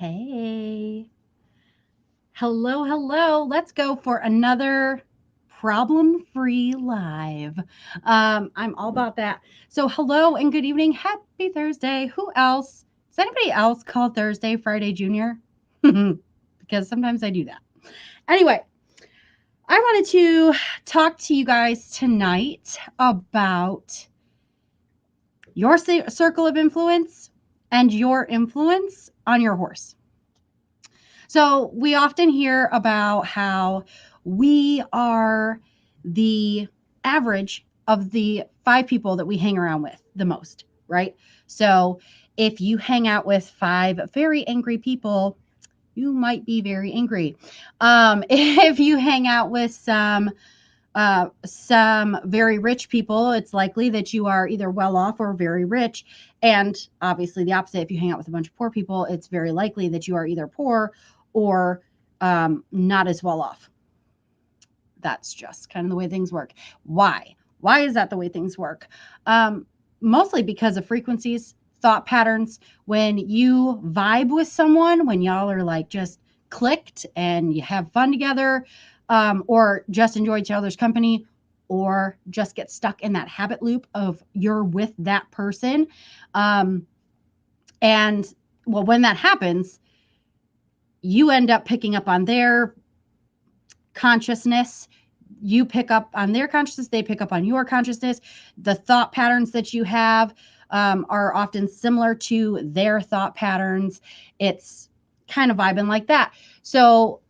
Hey. Hello, hello. Let's go for another problem free live. I'm all about that. So, hello and good evening. Happy Thursday. Who else? Does anybody else call Thursday Friday Junior? Because sometimes I do that. Anyway, I wanted to talk to you guys tonight about your circle of influence and your influence on your horse. So we often hear about how we are the average of the 5 people that we hang around with the most, right? So if you hang out with 5 very angry people, you might be very angry. If you hang out with some very rich people, it's likely that you are either well off or very rich. And obviously, the opposite, if you hang out with a bunch of poor people, it's very likely that you are either poor or not as well off. That's just kind of the way things work. Why? Why is that the way things work? Mostly because of frequencies, thought patterns. When you vibe with someone, when y'all are like just clicked and you have fun together, or just enjoy each other's company, or just get stuck in that habit loop of you're with that person. And well, when that happens, you end up picking up on their consciousness. You pick up on their consciousness, they pick up on your consciousness. The thought patterns that you have are often similar to their thought patterns. It's kind of vibing like that. So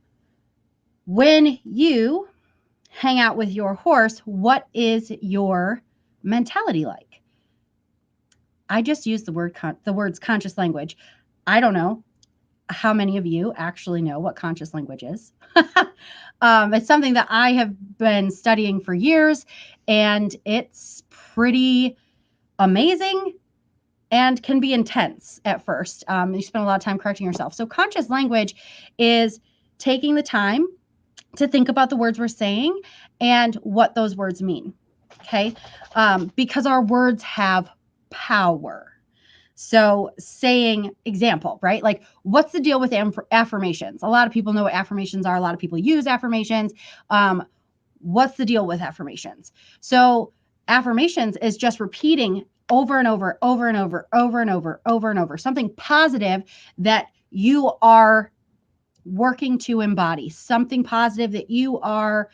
when you hang out with your horse, what is your mentality like? I just used the words conscious language. I don't know how many of you actually know what conscious language is. It's something that I have been studying for years, and it's pretty amazing and can be intense at first. You spend a lot of time correcting yourself. So, conscious language is taking the time to think about the words we're saying and what those words mean. Okay. Because our words have power. So, saying example, right? Like, what's the deal with affirmations? A lot of people know what affirmations are. A lot of people use affirmations. What's the deal with affirmations? So, affirmations is just repeating over and over, over and over, over and over, over and over, something positive that you are working to embody, something positive that you are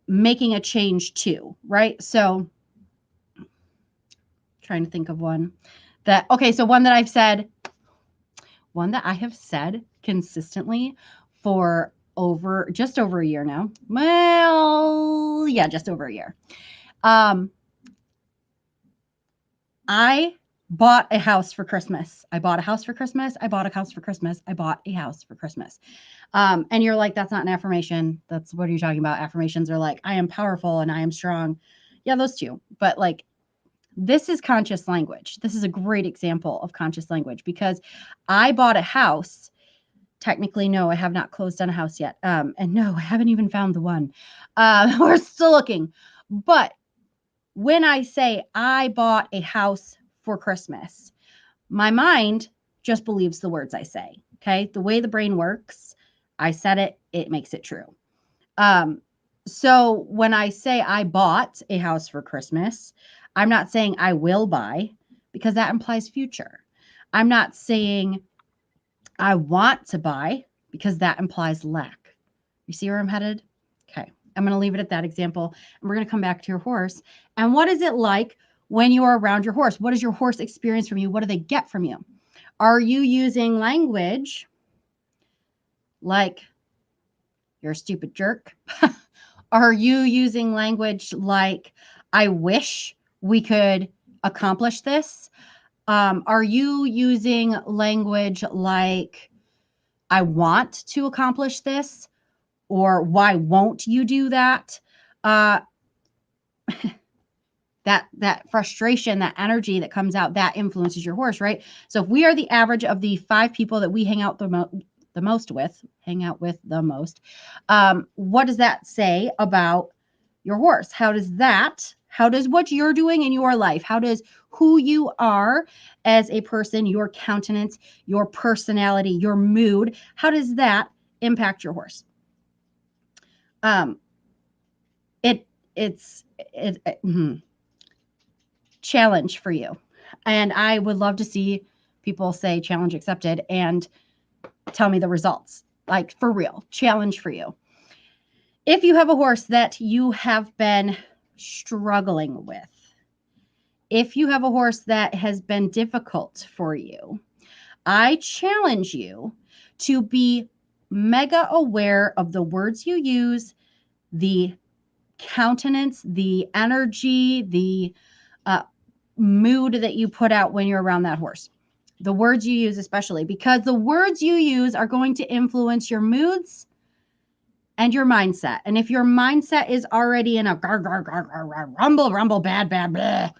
making a change to, right? So, trying to think of one that, okay, so one that I have said consistently for just over a year now. Well, yeah, just over a year. I bought a house for Christmas. I bought a house for Christmas. I bought a house for Christmas. I bought a house for Christmas. And you're like, that's not an affirmation. That's what are you talking about? Affirmations are like, I am powerful and I am strong. Yeah, those two. But like, this is conscious language. This is a great example of conscious language because I bought a house. Technically, no, I have not closed on a house yet. And no, I haven't even found the one. We're still looking. But when I say I bought a house for Christmas, my mind just believes the words I say. Okay. The way the brain works, I said it, it makes it true. So when I say I bought a house for Christmas, I'm not saying I will buy because that implies future. I'm not saying I want to buy because that implies lack. You see where I'm headed? Okay. I'm going to leave it at that example. And we're going to come back to your horse. And what is it like when you are around your horse? What does your horse experience from you? What do they get from you? Are you using language like you're a stupid jerk? Are you using language like I wish we could accomplish this? Are you using language like I want to accomplish this? Or why won't you do that? That frustration, that energy that comes out, that influences your horse, right? So if we are the average of the 5 people that we hang out the most with, what does that say about your horse? How How does what you're doing in your life, how does who you are as a person, your countenance, your personality, your mood, how does that impact your horse? It's challenge for you. And I would love to see people say challenge accepted and tell me the results. Like for real, challenge for you. If you have a horse that you have been struggling with, if you have a horse that has been difficult for you, I challenge you to be mega aware of the words you use, the countenance, the energy, the mood that you put out when you're around that horse. The words you use, especially, because the words you use are going to influence your moods and your mindset. And if your mindset is already in a gar, gar, gar, gar, gar, rumble, rumble, bad, bad, blah,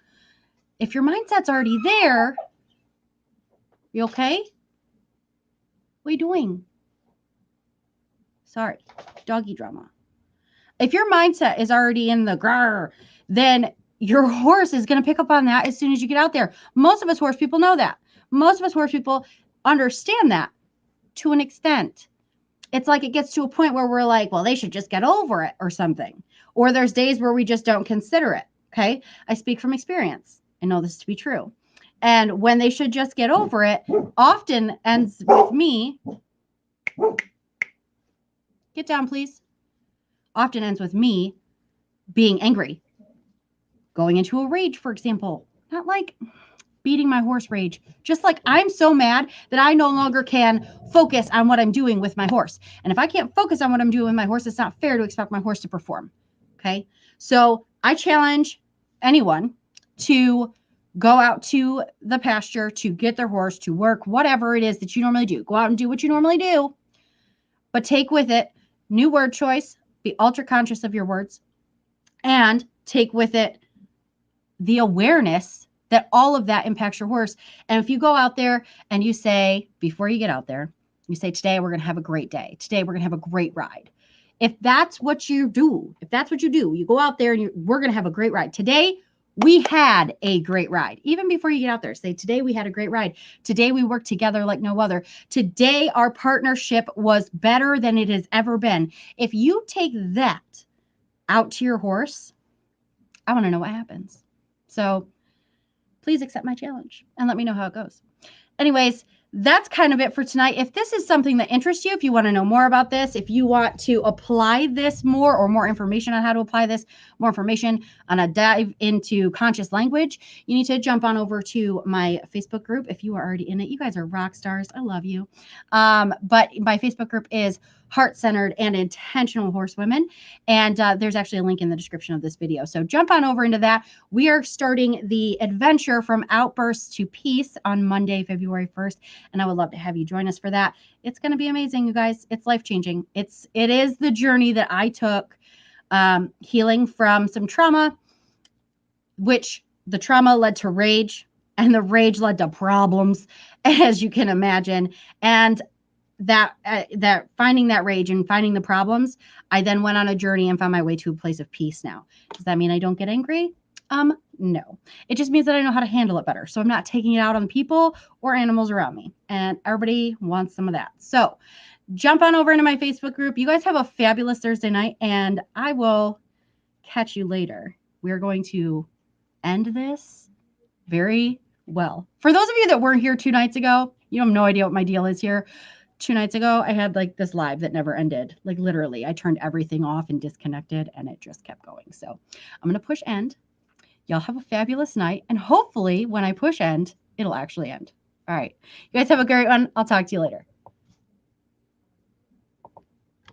if your mindset's already there, you okay? What are you doing? Sorry, doggy drama. If your mindset is already in the grrr, then your horse is going to pick up on that as soon as you get out there. Most of us horse people know that. Most of us horse people understand that to an extent. It's like it gets to a point where we're like, well, they should just get over it or something. Or there's days where we just don't consider it. Okay. I speak from experience. I know this to be true. And when they should just get over it, often ends with me. Get down, please. Often ends with me being angry, going into a rage, for example. Not like beating my horse rage, just like I'm so mad that I no longer can focus on what I'm doing with my horse. And if I can't focus on what I'm doing with my horse, it's not fair to expect my horse to perform. Okay. So I challenge anyone to go out to the pasture, to get their horse, to work, whatever it is that you normally do. Go out and do what you normally do, but take with it new word choice, be ultra conscious of your words, and take with it the awareness that all of that impacts your horse. And if you go out there and you say, before you get out there, you say, today we're going to have a great day. Today we're going to have a great ride. If that's what you do, you go out there and we're going to have a great ride. Today we had a great ride. Even before you get out there, say, today we had a great ride. Today we worked together like no other. Today our partnership was better than it has ever been. If you take that out to your horse, I want to know what happens. So please accept my challenge and let me know how it goes. Anyways, that's kind of it for tonight. If this is something that interests you, if you want to know more about this, if you want to apply this more or more information on how to apply this, more information on a dive into conscious language, you need to jump on over to my Facebook group. If you are already in it, you guys are rock stars. I love you. But my Facebook group is Heart-Centered and Intentional Horsewomen. And there's actually a link in the description of this video. So jump on over into that. We are starting the adventure from outbursts to peace on Monday, February 1st. And I would love to have you join us for that. It's going to be amazing, you guys. It's life-changing. It is the journey that I took, healing from some trauma, which the trauma led to rage, and the rage led to problems, as you can imagine. And that finding that rage and finding the problems, I then went on a journey and found my way to a place of peace now. Does that mean I don't get angry? No. It just means that I know how to handle it better. So I'm not taking it out on people or animals around me. And everybody wants some of that. So jump on over into my Facebook group. You guys have a fabulous Thursday night, and I will catch you later. We're going to end this very well. For those of you that weren't here 2 nights ago, you have no idea what my deal is here. 2 nights ago, I had like this live that never ended. Like literally, I turned everything off and disconnected, and it just kept going. So I'm going to push end. Y'all have a fabulous night. And hopefully when I push end, it'll actually end. All right. You guys have a great one. I'll talk to you later.